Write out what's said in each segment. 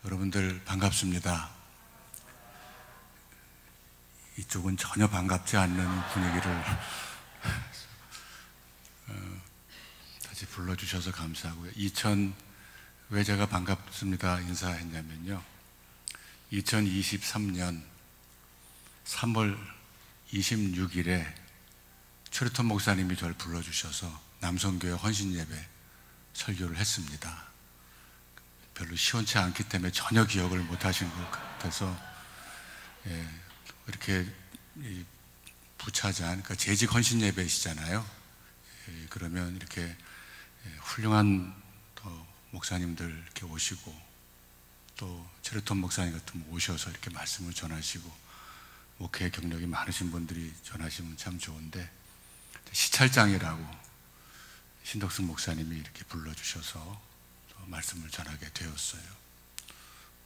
여러분들 반갑습니다. 이쪽은 전혀 반갑지 않는 분위기를 다시 불러주셔서 감사하고요. 왜 제가 반갑습니다 인사했냐면요, 2023년 3월 26일에 최루턴 목사님이 저를 불러주셔서 남성교회 헌신예배 설교를 했습니다. 별로 시원치 않기 때문에 전혀 기억을 못 하신 것 같아서, 이렇게 부차장, 그러니까 재직 헌신 예배시잖아요. 그러면 이렇게 훌륭한 또 목사님들 이렇게 오시고, 또 최루턴 목사님 같은 오셔서 이렇게 말씀을 전하시고, 목회 경력이 많으신 분들이 전하시면 참 좋은데, 시찰장이라고 신덕승 목사님이 이렇게 불러주셔서 말씀을 전하게 되었어요.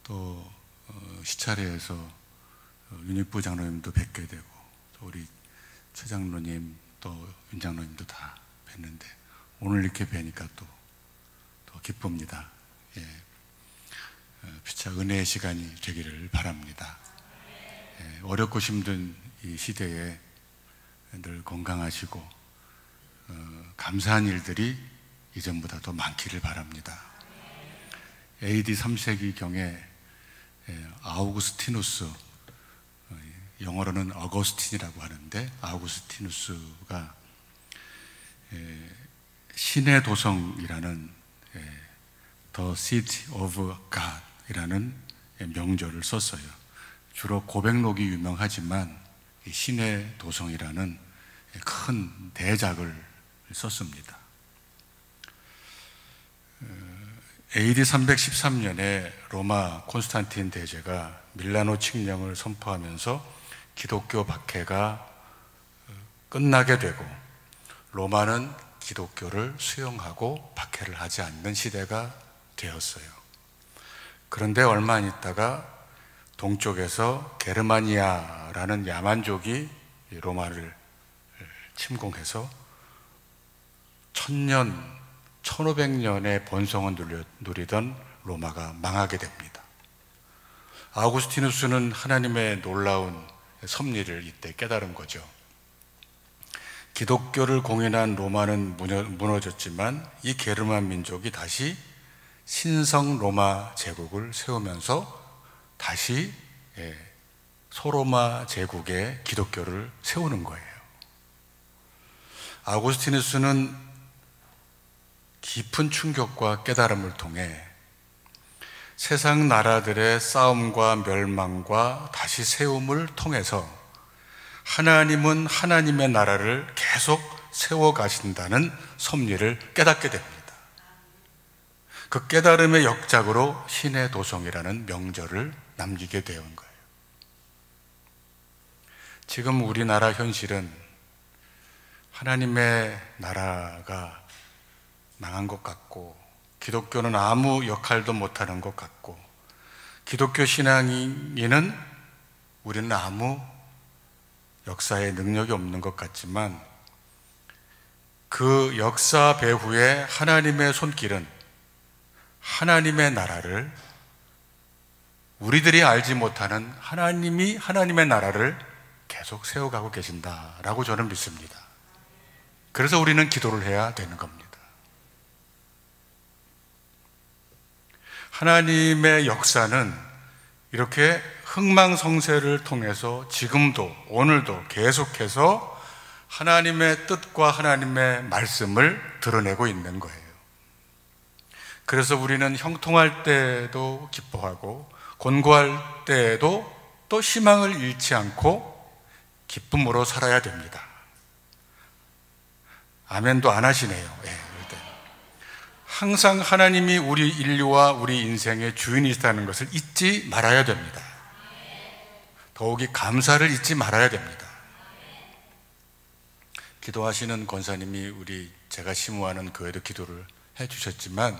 또 시찰회에서 윤익부 장로님도 뵙게 되고, 또 우리 최 장로님, 또 윤 장로님도 다 뵀는데, 오늘 이렇게 뵈니까 또 기쁩니다. 피차 은혜의 시간이 되기를 바랍니다. 어렵고 힘든 이 시대에 늘 건강하시고 감사한 일들이 이전보다 더 많기를 바랍니다. AD 3세기경에 아우구스티누스, 영어로는 어거스틴이라고 하는데, 아우구스티누스가 신의 도성이라는 The City of God 이라는 명절을 썼어요. 주로 고백록이 유명하지만 이 신의 도성이라는 큰 대작을 썼습니다. AD 313년에 로마 콘스탄틴 대제가 밀라노 칙령을 선포하면서 기독교 박해가 끝나게 되고, 로마는 기독교를 수용하고 박해를 하지 않는 시대가 되었어요. 그런데 얼마 안 있다가 동쪽에서 게르마니아라는 야만족이 로마를 침공해서 1500년의 번성을 누리던 로마가 망하게 됩니다. 아우구스티누스는 하나님의 놀라운 섭리를 이때 깨달은 거죠. 기독교를 공인한 로마는 무너졌지만 이 게르만 민족이 다시 신성 로마 제국을 세우면서 다시 소로마 제국의 기독교를 세우는 거예요. 아우구스티누스는 깊은 충격과 깨달음을 통해 세상 나라들의 싸움과 멸망과 다시 세움을 통해서 하나님은 하나님의 나라를 계속 세워가신다는 섭리를 깨닫게 됩니다. 그 깨달음의 역작으로 신의 도성이라는 명절을 남기게 되는 거예요. 지금 우리나라 현실은 하나님의 나라가 망한 것 같고, 기독교는 아무 역할도 못하는 것 같고, 기독교 신앙인은 우리는 아무 역사에 능력이 없는 것 같지만, 그 역사 배후에 하나님의 손길은 하나님의 나라를, 우리들이 알지 못하는 하나님이 하나님의 나라를 계속 세워가고 계신다라고 저는 믿습니다. 그래서 우리는 기도를 해야 되는 겁니다. 하나님의 역사는 이렇게 흥망성쇠를 통해서 지금도, 오늘도 계속해서 하나님의 뜻과 하나님의 말씀을 드러내고 있는 거예요. 그래서 우리는 형통할 때도 기뻐하고, 곤고할 때에도 또 희망을 잃지 않고 기쁨으로 살아야 됩니다. 아멘도 안 하시네요. 항상 하나님이 우리 인류와 우리 인생의 주인이시다는 것을 잊지 말아야 됩니다. 더욱이 감사를 잊지 말아야 됩니다. 기도하시는 권사님이 제가 심우하는 교회도 기도를 해주셨지만,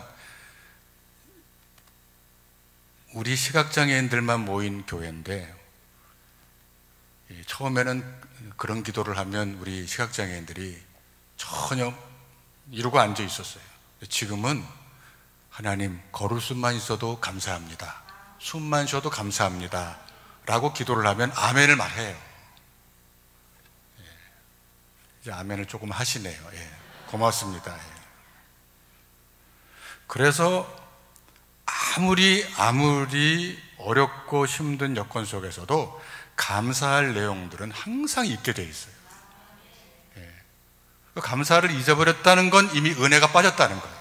우리 시각장애인들만 모인 교회인데, 처음에는 그런 기도를 하면 우리 시각장애인들이 전혀 이러고 앉아 있었어요. 지금은 하나님, 걸을 수만 있어도 감사합니다. 숨만 쉬어도 감사합니다 라고 기도를 하면 아멘을 말해요. 이제 아멘을 조금 하시네요. 고맙습니다. 그래서 아무리 어렵고 힘든 여건 속에서도 감사할 내용들은 항상 있게 돼 있어요. 감사를 잊어버렸다는 건 이미 은혜가 빠졌다는 거예요.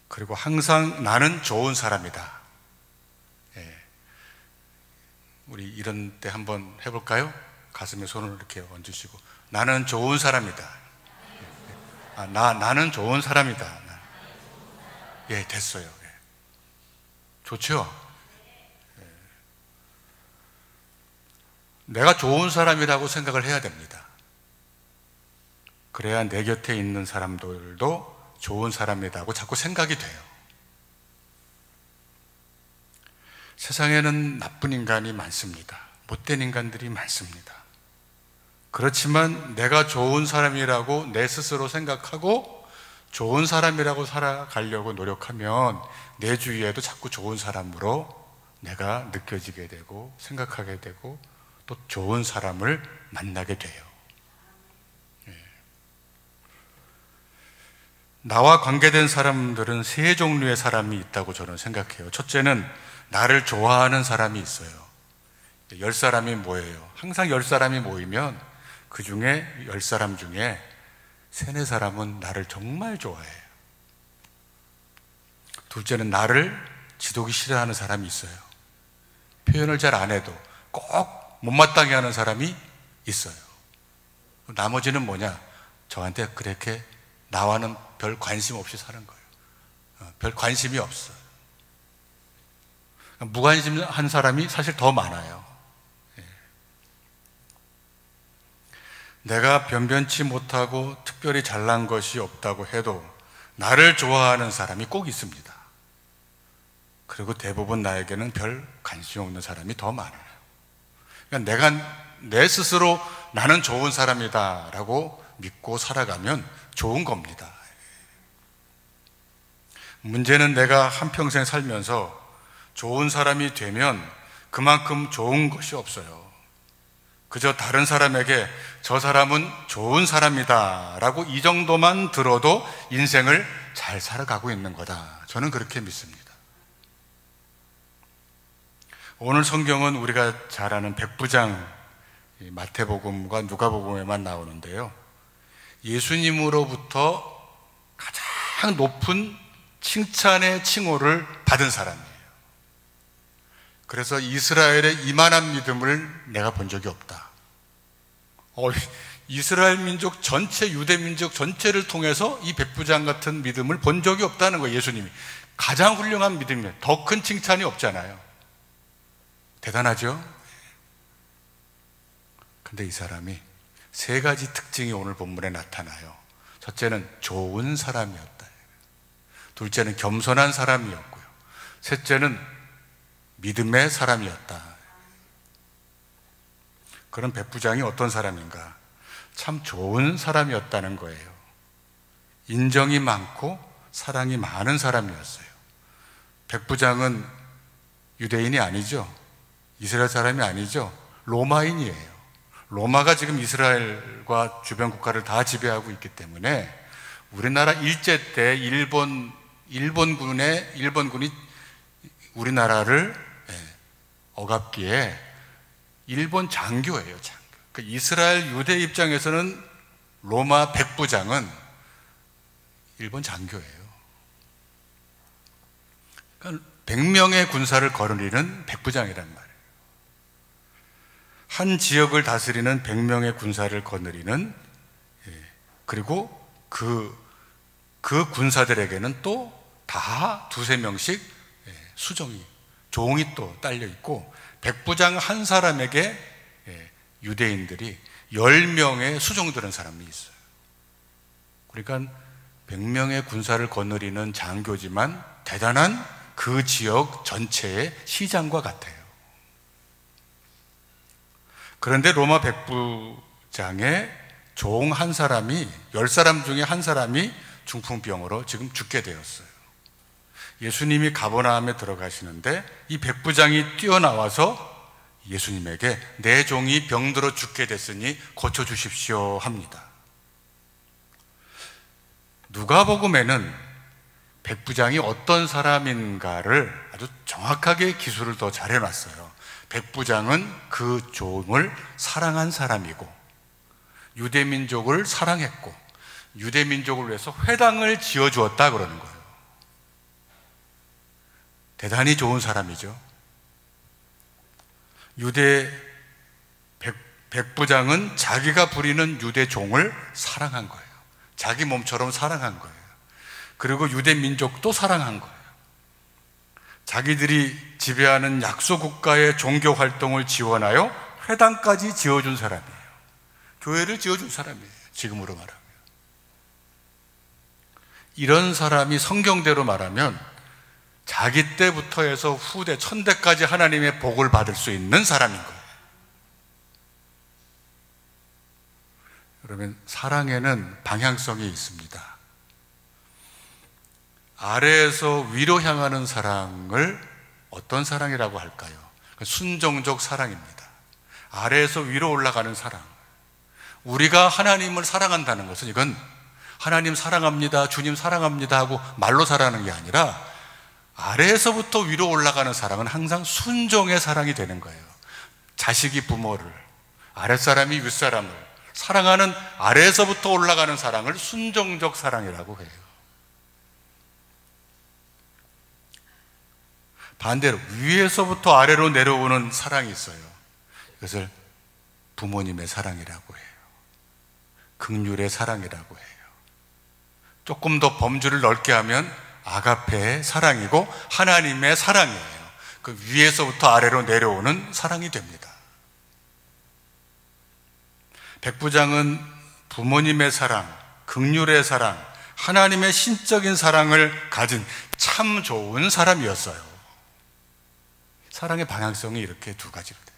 그리고 항상 나는 좋은 사람이다. 우리 이런 때 한번 해볼까요? 가슴에 손을 이렇게 얹으시고 나는 좋은 사람이다. 나는 좋은 사람이다. 됐어요. 좋죠? 내가 좋은 사람이라고 생각을 해야 됩니다. 그래야 내 곁에 있는 사람들도 좋은 사람이라고 자꾸 생각이 돼요. 세상에는 나쁜 인간이 많습니다. 못된 인간들이 많습니다. 그렇지만 내가 좋은 사람이라고 내 스스로 생각하고 좋은 사람이라고 살아가려고 노력하면 내 주위에도 자꾸 좋은 사람으로 내가 느껴지게 되고 생각하게 되고 또 좋은 사람을 만나게 돼요. 나와 관계된 사람들은 세 종류의 사람이 있다고 저는 생각해요. 첫째는 나를 좋아하는 사람이 있어요. 10사람이 모여요. 항상 10사람이 모이면 그 중에 10사람 중에 3, 4사람은 나를 정말 좋아해요. 둘째는 나를 지독이 싫어하는 사람이 있어요. 표현을 잘 안 해도 꼭 못마땅해 하는 사람이 있어요. 나머지는 뭐냐? 저한테 그렇게 나와는 별 관심 없이 사는 거예요. 별 관심이 없어요. 무관심한 사람이 사실 더 많아요. 내가 변변치 못하고 특별히 잘난 것이 없다고 해도 나를 좋아하는 사람이 꼭 있습니다. 그리고 대부분 나에게는 별 관심 없는 사람이 더 많아요. 그러니까 내가 내 스스로 나는 좋은 사람이다 라고 믿고 살아가면 좋은 겁니다. 문제는 내가 한평생 살면서 좋은 사람이 되면 그만큼 좋은 것이 없어요. 그저 다른 사람에게 저 사람은 좋은 사람이다 라고 이 정도만 들어도 인생을 잘 살아가고 있는 거다. 저는 그렇게 믿습니다. 오늘 성경은 우리가 잘 아는 백부장 마태복음과 누가복음에만 나오는데요, 예수님으로부터 가장 높은 칭찬의 칭호를 받은 사람이에요. 그래서 이스라엘의 이만한 믿음을 내가 본 적이 없다. 이스라엘 민족 전체, 유대 민족 전체를 통해서 이 백부장 같은 믿음을 본 적이 없다는 거예요. 예수님이 가장 훌륭한 믿음이에요. 더 큰 칭찬이 없잖아요. 대단하죠? 근데 이 사람이 3가지 특징이 오늘 본문에 나타나요. 첫째는 좋은 사람이었다. 둘째는 겸손한 사람이었고요. 셋째는 믿음의 사람이었다. 그런 백부장이 어떤 사람인가? 참 좋은 사람이었다는 거예요. 인정이 많고 사랑이 많은 사람이었어요. 백부장은 유대인이 아니죠. 이스라엘 사람이 아니죠. 로마인이에요. 로마가 지금 이스라엘과 주변 국가를 다 지배하고 있기 때문에 우리나라 일제 때 일본군이 우리나라를 억압기에 일본 장교예요. 장교. 그러니까 이스라엘 유대 입장에서는 로마 백부장은 일본 장교예요. 그러니까 100명의 군사를 거느리는 백부장이란 말이에요. 한 지역을 다스리는 100명의 군사를 거느리는, 그리고 그 군사들에게는 또 다 2-3명씩 수정이, 종이 또 딸려 있고, 백부장 한 사람에게 유대인들이 10명의 수종 들은 사람이 있어요. 그러니까 100명의 군사를 거느리는 장교지만 대단한 그 지역 전체의 시장과 같아요. 그런데 로마 백부장의 종 한 사람이, 10사람 중에 한 사람이 중풍병으로 지금 죽게 되었어요. 예수님이 가버나움에 들어가시는데 이 백부장이 뛰어나와서 예수님에게 내 종이 병들어 죽게 됐으니 고쳐주십시오 합니다. 누가복음에는 백부장이 어떤 사람인가를 아주 정확하게 기술을 더 잘 해놨어요. 백부장은 그 종을 사랑한 사람이고 유대민족을 사랑했고 유대민족을 위해서 회당을 지어주었다 그러는 거예요. 대단히 좋은 사람이죠. 백부장은 자기가 부리는 유대 종을 사랑한 거예요. 자기 몸처럼 사랑한 거예요. 그리고 유대 민족도 사랑한 거예요. 자기들이 지배하는 약소국가의 종교 활동을 지원하여 회당까지 지어준 사람이에요. 교회를 지어준 사람이에요. 지금으로 말하면. 이런 사람이 성경대로 말하면 자기 때부터 해서 후대 천대까지 하나님의 복을 받을 수 있는 사람인 거예요. 그러면 사랑에는 방향성이 있습니다. 아래에서 위로 향하는 사랑을 어떤 사랑이라고 할까요? 순종적 사랑입니다. 아래에서 위로 올라가는 사랑. 우리가 하나님을 사랑한다는 것은 이건 하나님 사랑합니다, 주님 사랑합니다 하고 말로 사랑하는 게 아니라 아래에서부터 위로 올라가는 사랑은 항상 순종의 사랑이 되는 거예요. 자식이 부모를, 아랫사람이 윗사람을 사랑하는 아래에서부터 올라가는 사랑을 순종적 사랑이라고 해요. 반대로 위에서부터 아래로 내려오는 사랑이 있어요. 이것을 부모님의 사랑이라고 해요. 긍휼의 사랑이라고 해요. 조금 더 범주를 넓게 하면 아가페의 사랑이고 하나님의 사랑이에요. 그 위에서부터 아래로 내려오는 사랑이 됩니다. 백부장은 부모님의 사랑, 긍휼의 사랑, 하나님의 신적인 사랑을 가진 참 좋은 사람이었어요. 사랑의 방향성이 이렇게 두 가지로 돼요.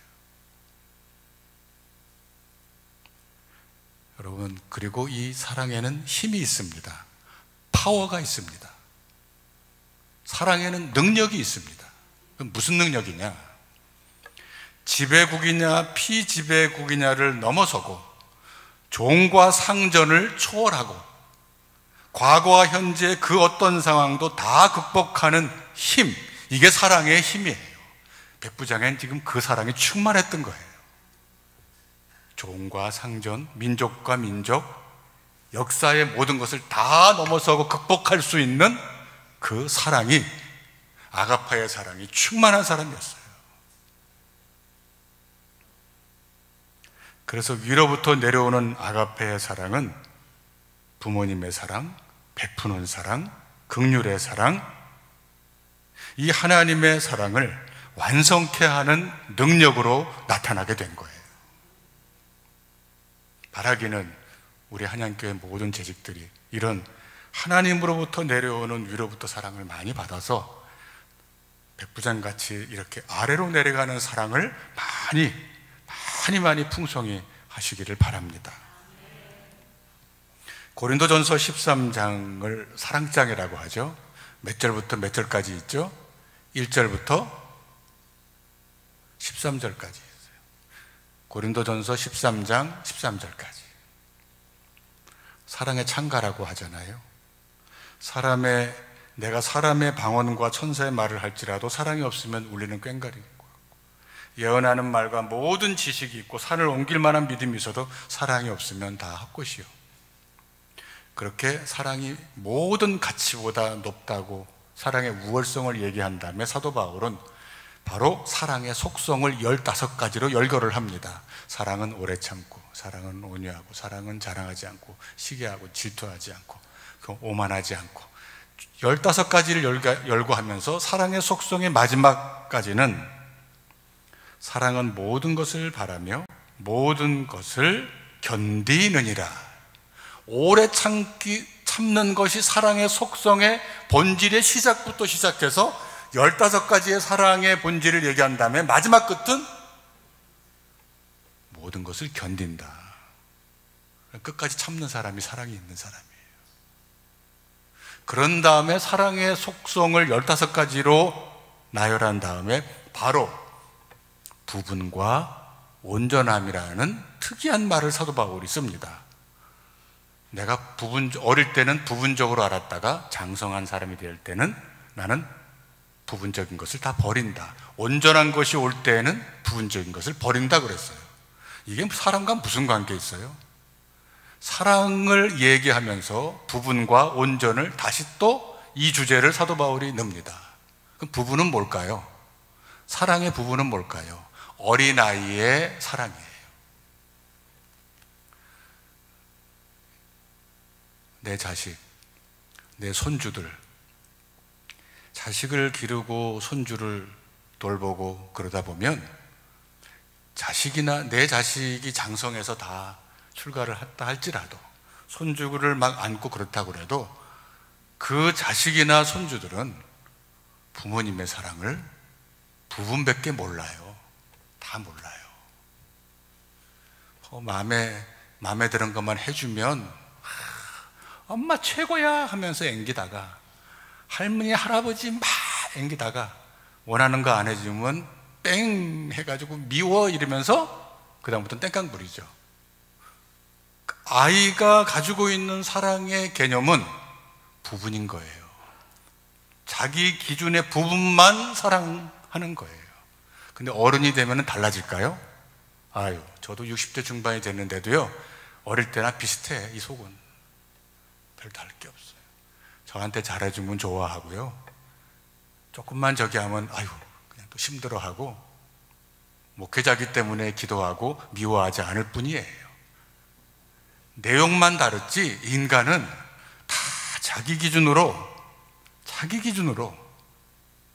여러분, 그리고 이 사랑에는 힘이 있습니다. 파워가 있습니다. 사랑에는 능력이 있습니다. 무슨 능력이냐? 지배국이냐 피지배국이냐를 넘어서고 종과 상전을 초월하고 과거와 현재 그 어떤 상황도 다 극복하는 힘, 이게 사랑의 힘이에요. 백부장엔 지금 그 사랑이 충만했던 거예요. 종과 상전, 민족과 민족, 역사의 모든 것을 다 넘어서고 극복할 수 있는 그 사랑이, 아가파의 사랑이 충만한 사람이었어요. 그래서 위로부터 내려오는 아가페의 사랑은 부모님의 사랑, 베푸는 사랑, 긍휼의 사랑, 이 하나님의 사랑을 완성케 하는 능력으로 나타나게 된 거예요. 바라기는 우리 한양교회 모든 재직들이 이런 하나님으로부터 내려오는 위로부터 사랑을 많이 받아서 백부장같이 이렇게 아래로 내려가는 사랑을 많이 풍성히 하시기를 바랍니다. 고린도전서 13장을 사랑장이라고 하죠. 몇 절부터 몇 절까지 있죠? 1절부터 13절까지 있어요. 고린도전서 13장 13절까지. 사랑의 창가라고 하잖아요. 내가 사람의 방언과 천사의 말을 할지라도 사랑이 없으면 울리는 꽹과리고, 예언하는 말과 모든 지식이 있고 산을 옮길 만한 믿음이 있어도 사랑이 없으면 다 헛것이요. 그렇게 사랑이 모든 가치보다 높다고 사랑의 우월성을 얘기한 다음에 사도 바울은 바로 사랑의 속성을 15가지로 열거를 합니다. 사랑은 오래 참고, 사랑은 온유하고, 사랑은 자랑하지 않고, 시기하고, 질투하지 않고, 오만하지 않고, 15가지를 열거하면서 사랑의 속성의 마지막까지는 사랑은 모든 것을 바라며 모든 것을 견디느니라. 오래 참는 것이 사랑의 속성의 본질의 시작부터 시작해서 15가지의 사랑의 본질을 얘기한 다음에 마지막 끝은 모든 것을 견딘다. 끝까지 참는 사람이 사랑이 있는 사람이에요. 그런 다음에 사랑의 속성을 15가지로 나열한 다음에 바로 부분과 온전함이라는 특이한 말을 사도 바울이 씁니다. 내가 어릴 때는 부분적으로 알았다가 장성한 사람이 될 때는 나는 부분적인 것을 다 버린다. 온전한 것이 올 때에는 부분적인 것을 버린다 그랬어요. 이게 사랑과 무슨 관계 있어요? 사랑을 얘기하면서 부분과 온전을 다시 또 이 주제를 사도 바울이 넣습니다. 그럼 부분은 뭘까요? 사랑의 부분은 뭘까요? 어린아이의 사랑이에요. 내 자식, 내 손주들, 자식을 기르고 손주를 돌보고 그러다 보면 내 자식이 장성해서 다 출가를 했다 할지라도 손주를 막 안고 그렇다고 해도 그 자식이나 손주들은 부모님의 사랑을 부분밖에 몰라요. 다 몰라요. 마음에 드는 것만 해주면 엄마 최고야 하면서 앵기다가 할머니 할아버지 막 앵기다가 원하는 거 안 해주면 뺑 해가지고 미워 이러면서 그 다음부터는 땡깡 부리죠. 아이가 가지고 있는 사랑의 개념은 부분인 거예요. 자기 기준의 부분만 사랑하는 거예요. 근데 어른이 되면 달라질까요? 저도 60대 중반이 됐는데도요, 어릴 때나 비슷해. 이 속은 별 다를 게 없어요. 저한테 잘해주면 좋아하고요, 조금만 저기 하면 그냥 또 힘들어하고, 목회자기 때문에 기도하고 미워하지 않을 뿐이에요. 내용만 다르지 인간은 다 자기 기준으로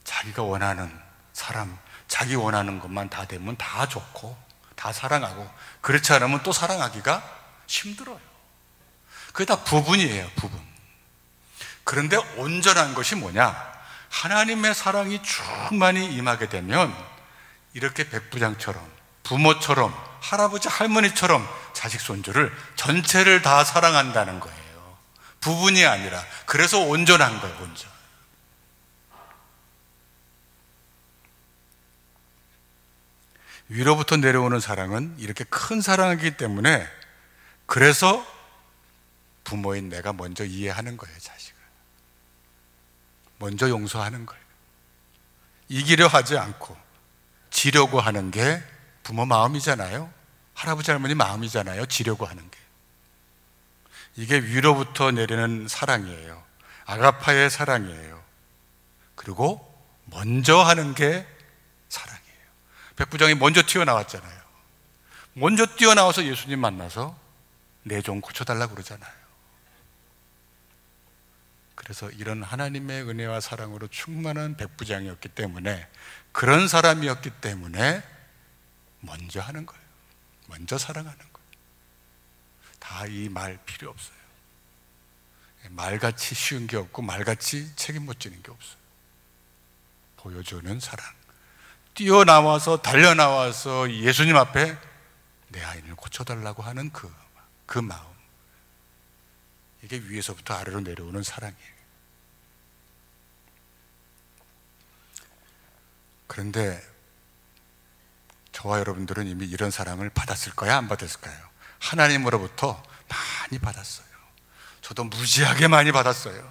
자기가 원하는 사람, 자기 원하는 것만 다 되면 다 좋고 다 사랑하고, 그렇지 않으면 또 사랑하기가 힘들어요. 그게 다 부분이에요, 부분. 그런데 온전한 것이 뭐냐? 하나님의 사랑이 충만히 임하게 되면 이렇게 백부장처럼, 부모처럼, 할아버지 할머니처럼 자식 손주를 전체를 다 사랑한다는 거예요. 부분이 아니라. 그래서 온전한 거예요, 온전. 위로부터 내려오는 사랑은 이렇게 큰 사랑이기 때문에, 그래서 부모인 내가 먼저 이해하는 거예요, 자식을. 먼저 용서하는 거예요. 이기려 하지 않고 지려고 하는 게 부모 마음이잖아요. 할아버지 할머니 마음이잖아요, 지려고 하는 게. 이게 위로부터 내리는 사랑이에요. 아가파의 사랑이에요. 그리고 먼저 하는 게 사랑이에요. 백부장이 먼저 튀어나왔잖아요. 먼저 뛰어나와서 예수님 만나서 내 좀 고쳐달라고 그러잖아요. 그래서 이런 하나님의 은혜와 사랑으로 충만한 백부장이었기 때문에, 그런 사람이었기 때문에 먼저 하는 거예요. 먼저 사랑하는 거예요. 다 이 말 필요 없어요. 말같이 쉬운 게 없고 말같이 책임 못 지는 게 없어요. 보여주는 사랑. 뛰어나와서 달려나와서 예수님 앞에 내 아이를 고쳐달라고 하는 그 마음. 이게 위에서부터 아래로 내려오는 사랑이에요. 그런데 저와 여러분들은 이미 이런 사랑을 받았을까요? 안 받았을까요? 하나님으로부터 많이 받았어요. 저도 무지하게 많이 받았어요.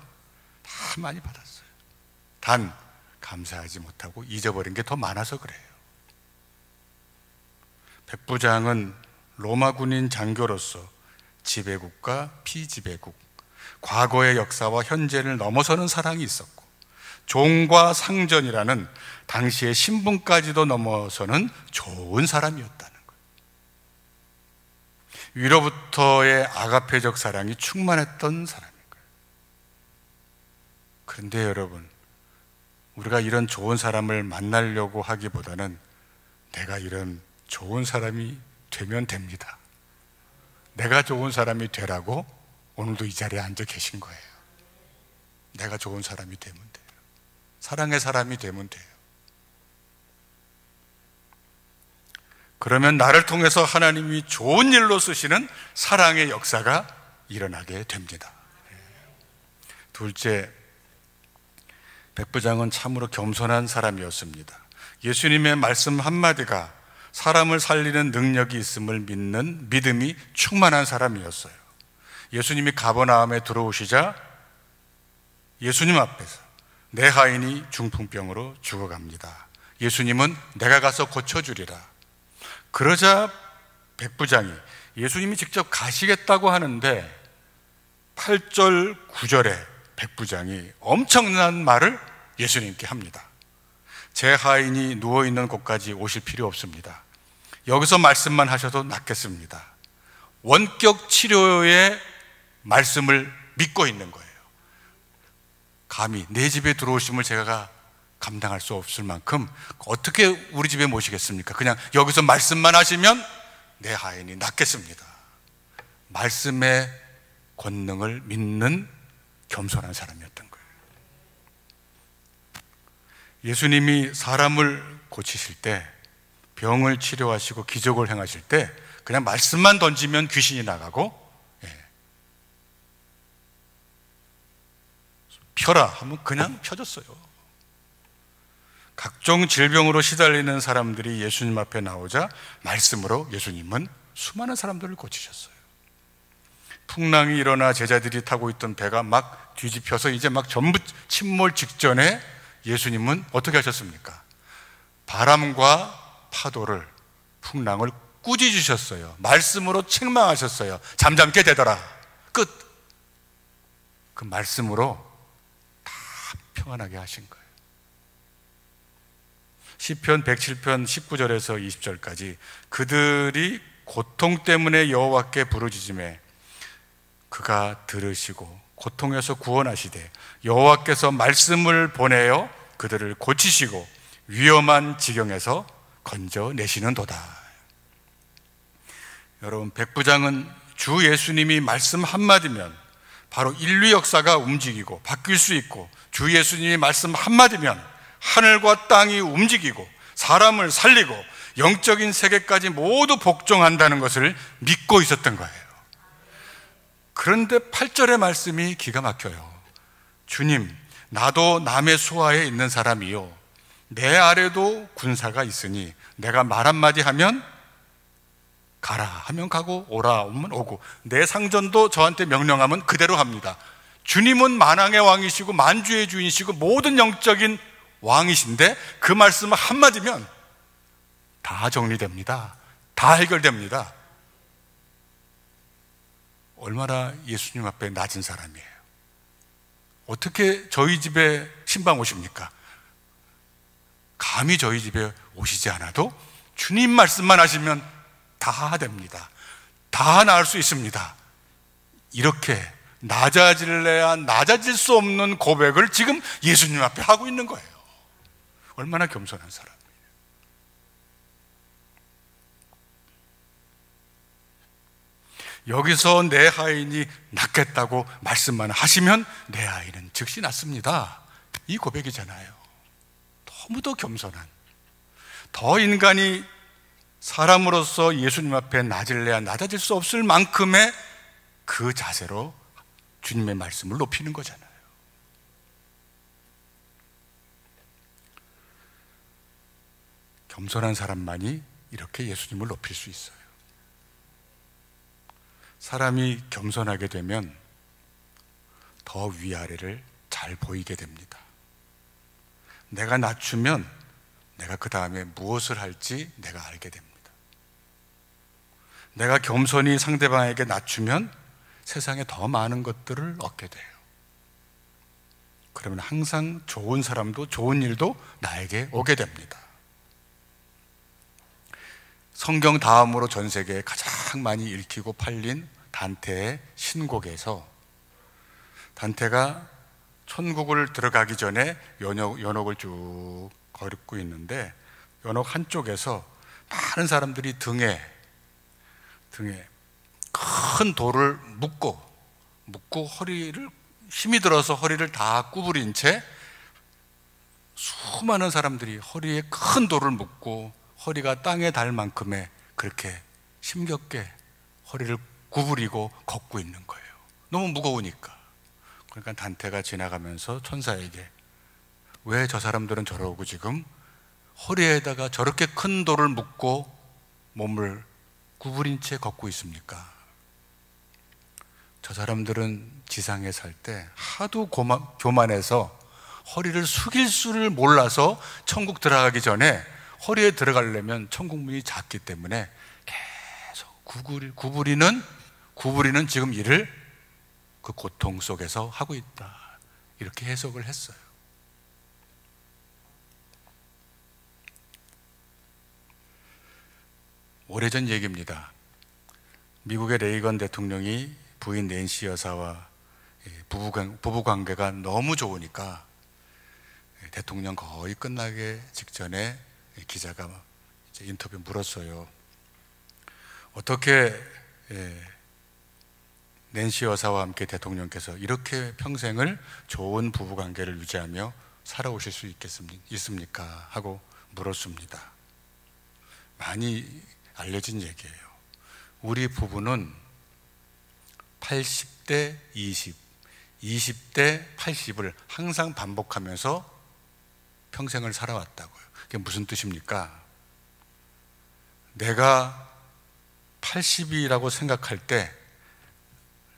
다 많이 받았어요. 단 감사하지 못하고 잊어버린 게 더 많아서 그래요. 백부장은 로마 군인 장교로서 지배국과 피지배국, 과거의 역사와 현재를 넘어서는 사랑이 있었고, 종과 상전이라는 당시의 신분까지도 넘어서는 좋은 사람이었다는 거예요. 위로부터의 아가페적 사랑이 충만했던 사람인 거예요. 그런데 여러분, 우리가 이런 좋은 사람을 만나려고 하기보다는 내가 이런 좋은 사람이 되면 됩니다. 내가 좋은 사람이 되라고 오늘도 이 자리에 앉아 계신 거예요. 내가 좋은 사람이 되면 돼요. 사랑의 사람이 되면 돼요. 그러면 나를 통해서 하나님이 좋은 일로 쓰시는 사랑의 역사가 일어나게 됩니다. 둘째, 백부장은 참으로 겸손한 사람이었습니다. 예수님의 말씀 한마디가 사람을 살리는 능력이 있음을 믿는 믿음이 충만한 사람이었어요. 예수님이 가버나움에 들어오시자 예수님 앞에서 내 하인이 중풍병으로 죽어갑니다. 예수님은 내가 가서 고쳐주리라. 그러자 백부장이 예수님이 직접 가시겠다고 하는데 8절 9절에 백부장이 엄청난 말을 예수님께 합니다. 제 하인이 누워있는 곳까지 오실 필요 없습니다. 여기서 말씀만 하셔도 낫겠습니다. 원격 치료의 말씀을 믿고 있는 거예요. 감히 내 집에 들어오심을 제가 감당할 수 없을 만큼 어떻게 우리 집에 모시겠습니까? 그냥 여기서 말씀만 하시면 내 하인이 낫겠습니다. 말씀의 권능을 믿는 겸손한 사람이었던 거예요. 예수님이 사람을 고치실 때, 병을 치료하시고 기적을 행하실 때 그냥 말씀만 던지면 귀신이 나가고, 펴라 하면 그냥 펴졌어요. 각종 질병으로 시달리는 사람들이 예수님 앞에 나오자 말씀으로 예수님은 수많은 사람들을 고치셨어요. 풍랑이 일어나 제자들이 타고 있던 배가 막 뒤집혀서 이제 막 전부 침몰 직전에 예수님은 어떻게 하셨습니까? 바람과 파도를, 풍랑을 꾸짖으셨어요. 말씀으로 책망하셨어요. 잠잠게 되더라. 끝. 그 말씀으로 다 평안하게 하신 거예요. 시편 107편 19절에서 20절까지 그들이 고통 때문에 여호와께 부르짖음에 그가 들으시고 고통에서 구원하시되 여호와께서 말씀을 보내어 그들을 고치시고 위험한 지경에서 건져내시는도다. 여러분, 백부장은 주 예수님이 말씀 한마디면 바로 인류 역사가 움직이고 바뀔 수 있고, 주 예수님이 말씀 한마디면 하늘과 땅이 움직이고 사람을 살리고 영적인 세계까지 모두 복종한다는 것을 믿고 있었던 거예요. 그런데 8절의 말씀이 기가 막혀요. 주님, 나도 남의 수하에 있는 사람이요, 내 아래도 군사가 있으니 내가 말 한마디 하면 가라 하면 가고 오라 하면 오고, 내 상전도 저한테 명령하면 그대로 합니다. 주님은 만왕의 왕이시고 만주의 주인이시고 모든 영적인 왕이신데 그 말씀 한마디면 다 정리됩니다. 다 해결됩니다. 얼마나 예수님 앞에 낮은 사람이에요. 어떻게 저희 집에 신방 오십니까? 감히 저희 집에 오시지 않아도 주님 말씀만 하시면 다 됩니다. 다 나을 수 있습니다. 이렇게 낮아질래야 낮아질 수 없는 고백을 지금 예수님 앞에 하고 있는 거예요. 얼마나 겸손한 사람이에요. 여기서 내 하인이 낫겠다고 말씀만 하시면 내 아이는 즉시 낫습니다. 이 고백이잖아요. 너무도 겸손한, 더 인간이 사람으로서 예수님 앞에 낮을래야 낮아질 수 없을 만큼의 그 자세로 주님의 말씀을 높이는 거잖아요. 겸손한 사람만이 이렇게 예수님을 높일 수 있어요. 사람이 겸손하게 되면 더 위아래를 잘 보이게 됩니다. 내가 낮추면 내가 그 다음에 무엇을 할지 내가 알게 됩니다. 내가 겸손히 상대방에게 낮추면 세상에 더 많은 것들을 얻게 돼요. 그러면 항상 좋은 사람도 좋은 일도 나에게 오게 됩니다. 성경 다음으로 전 세계에 가장 많이 읽히고 팔린 단테의 신곡에서, 단테가 천국을 들어가기 전에 연옥을 쭉 걷고 있는데, 연옥 한쪽에서 많은 사람들이 등에 큰 돌을 묶고 허리를 힘이 들어서 허리를 다 구부린 채 수많은 사람들이 허리에 큰 돌을 묶고 허리가 땅에 닿을 만큼의 그렇게 힘겹게 허리를 구부리고 걷고 있는 거예요. 너무 무거우니까. 그러니까 단테가 지나가면서 천사에게 왜 저 사람들은 저러고 지금 허리에다가 저렇게 큰 돌을 묶고 몸을 구부린 채 걷고 있습니까? 저 사람들은 지상에 살 때 하도 교만해서 허리를 숙일 수를 몰라서 천국 들어가기 전에 허리에 들어가려면 천국 문이 작기 때문에 계속 구부리는 지금 일을 그 고통 속에서 하고 있다, 이렇게 해석을 했어요. 오래전 얘기입니다. 미국의 레이건 대통령이 부인 낸시 여사와 부부 관계가 너무 좋으니까 대통령 거의 끝나기 직전에 기자가 이제 인터뷰 물었어요. 어떻게 낸시 여사와 함께 대통령께서 이렇게 평생을 좋은 부부 관계를 유지하며 살아오실 수 있습니까? 하고 물었습니다. 많이 알려진 얘기예요. 우리 부부는 80대 20, 20대 80을 항상 반복하면서 평생을 살아왔다고요. 그게 무슨 뜻입니까? 내가 80이라고 생각할 때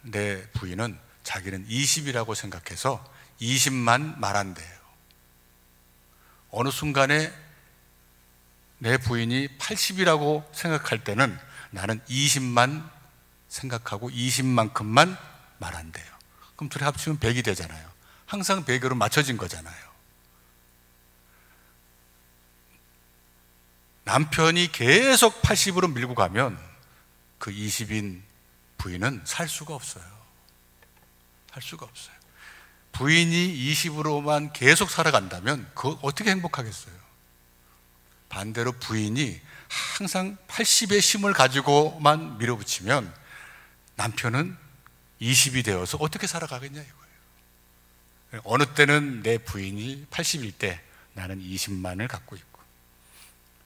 내 부인은 자기는 20이라고 생각해서 20만 말한대요. 어느 순간에 내 부인이 80이라고 생각할 때는 나는 20만 생각하고 20만큼만 말한대요. 그럼 둘이 합치면 100이 되잖아요. 항상 100으로 맞춰진 거잖아요. 남편이 계속 80으로 밀고 가면 그 20인 부인은 살 수가 없어요. 살 수가 없어요. 부인이 20으로만 계속 살아간다면 그거 어떻게 행복하겠어요? 반대로 부인이 항상 80의 힘을 가지고만 밀어붙이면 남편은 20이 되어서 어떻게 살아가겠냐 이거예요. 어느 때는 내 부인이 80일 때 나는 20만을 갖고 있고,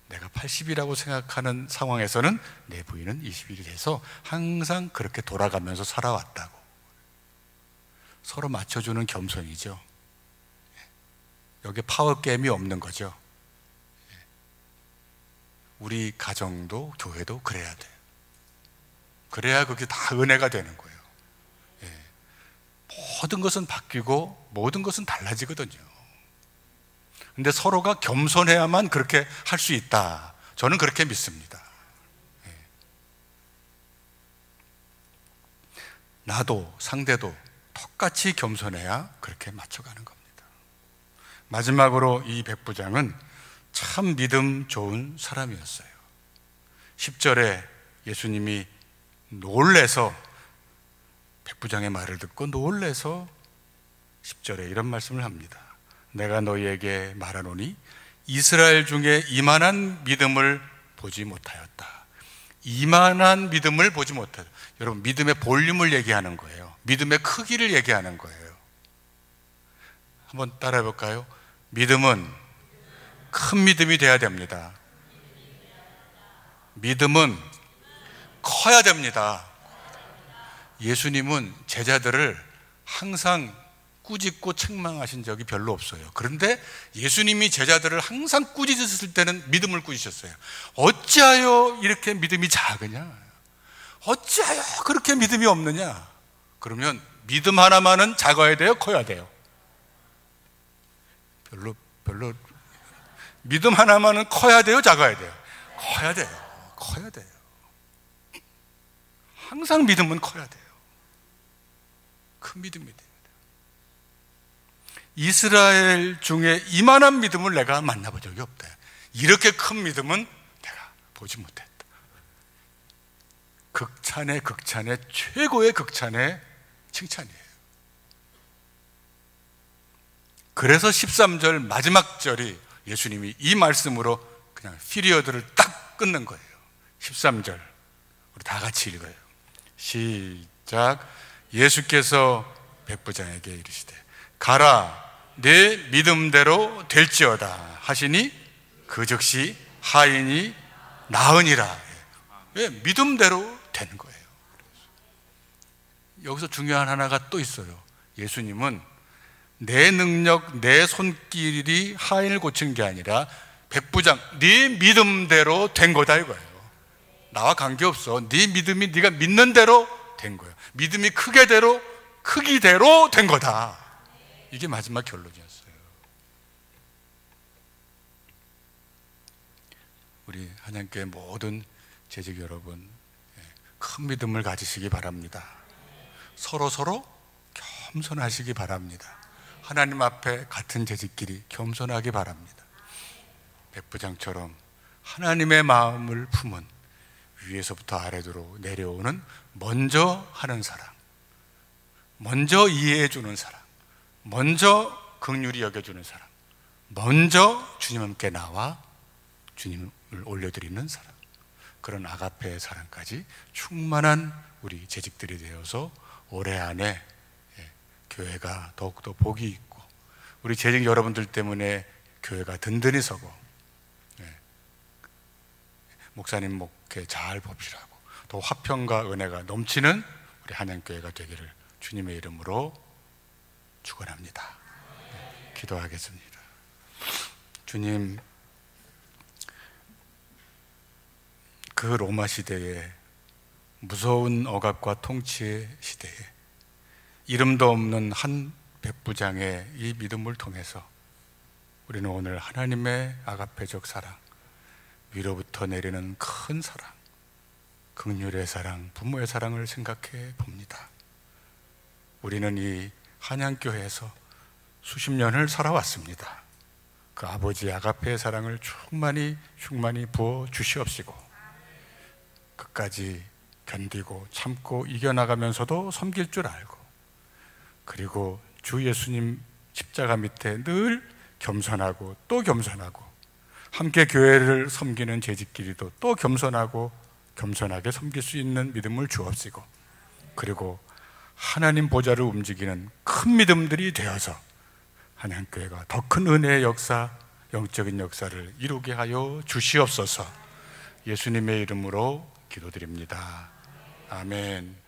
내가 80이라고 생각하는 상황에서는 내 부인은 20일이 돼서 항상 그렇게 돌아가면서 살아왔다고. 서로 맞춰주는 겸손이죠. 여기에 파워게임이 없는 거죠. 우리 가정도 교회도 그래야 돼요. 그래야 그게 다 은혜가 되는 거예요. 모든 것은 바뀌고 모든 것은 달라지거든요. 근데 서로가 겸손해야만 그렇게 할 수 있다, 저는 그렇게 믿습니다. 나도 상대도 똑같이 겸손해야 그렇게 맞춰가는 겁니다. 마지막으로 이 백부장은 참 믿음 좋은 사람이었어요. 10절에 예수님이 놀래서, 백부장의 말을 듣고 놀래서 10절에 이런 말씀을 합니다. 내가 너희에게 말하노니 이스라엘 중에 이만한 믿음을 보지 못하였다. 이만한 믿음을 보지 못하였다. 여러분, 믿음의 볼륨을 얘기하는 거예요. 믿음의 크기를 얘기하는 거예요. 한번 따라해 볼까요? 믿음은 큰 믿음이 돼야 됩니다. 믿음은 커야 됩니다. 예수님은 제자들을 항상 꾸짖고 책망하신 적이 별로 없어요. 그런데 예수님이 제자들을 항상 꾸짖으실 때는 믿음을 꾸짖으셨어요. 어찌하여 이렇게 믿음이 작으냐? 어찌하여 그렇게 믿음이 없느냐? 그러면 믿음 하나만은 작아야 돼요? 커야 돼요? 별로 믿음 하나만은 커야 돼요? 작아야 돼요? 커야 돼요. 커야 돼요. 항상 믿음은 커야 돼요. 큰 믿음이 돼요. 이스라엘 중에 이만한 믿음을 내가 만나본 적이 없다. 이렇게 큰 믿음은 내가 보지 못했다. 극찬의 최고의 극찬의 칭찬이에요. 그래서 13절 마지막 절이 예수님이 이 말씀으로 그냥 피리어드를 딱 끊는 거예요. 13절 우리 다 같이 읽어요. 시작. 예수께서 백부장에게 이르시되 가라, 내 믿음대로 될지어다 하시니 그 즉시 하인이 나으니라. 왜? 믿음대로 되는 거예요. 여기서 중요한 하나가 또 있어요. 예수님은 내 능력, 내 손길이 하인을 고친 게 아니라 백부장, 네 믿음대로 된 거다 이거예요. 나와 관계없어. 네 믿음이 네가 믿는 대로 된 거예요. 믿음이 크기대로 된 거다. 이게 마지막 결론이었어요. 우리 한양교회 모든 재직 여러분, 큰 믿음을 가지시기 바랍니다. 서로 겸손하시기 바랍니다. 하나님 앞에 같은 재직끼리 겸손하기 바랍니다. 백부장처럼 하나님의 마음을 품은, 위에서부터 아래로 내려오는 먼저 하는 사랑, 먼저 이해해 주는 사랑, 먼저 긍휼히 여겨주는 사랑, 먼저 주님께 나와 주님을 올려드리는 사랑, 그런 아가페의 사랑까지 충만한 우리 재직들이 되어서 올해 안에 교회가 더욱더 복이 있고, 우리 재직 여러분들 때문에 교회가 든든히 서고, 목사님 목회 잘 봅시라고 더 화평과 은혜가 넘치는 우리 한양교회가 되기를 주님의 이름으로 축원합니다. 기도하겠습니다. 주님, 그 로마 시대에, 무서운 억압과 통치의 시대에 이름도 없는 한 백부장의 이 믿음을 통해서 우리는 오늘 하나님의 아가페적 사랑, 위로부터 내리는 큰 사랑, 긍휼의 사랑, 부모의 사랑을 생각해 봅니다. 우리는 이 한양교회에서 수십 년을 살아왔습니다. 그 아버지 아가페의 사랑을 충만히 부어 주시옵시고, 끝까지 견디고 참고 이겨나가면서도 섬길 줄 알고, 그리고 주 예수님 십자가 밑에 늘 겸손하고 또 겸손하고, 함께 교회를 섬기는 재직끼리도 또 겸손하게 섬길 수 있는 믿음을 주옵시고, 그리고 하나님 보좌를 움직이는 큰 믿음들이 되어서 한양교회가 더 큰 은혜의 역사, 영적인 역사를 이루게 하여 주시옵소서. 예수님의 이름으로 기도드립니다. 아멘.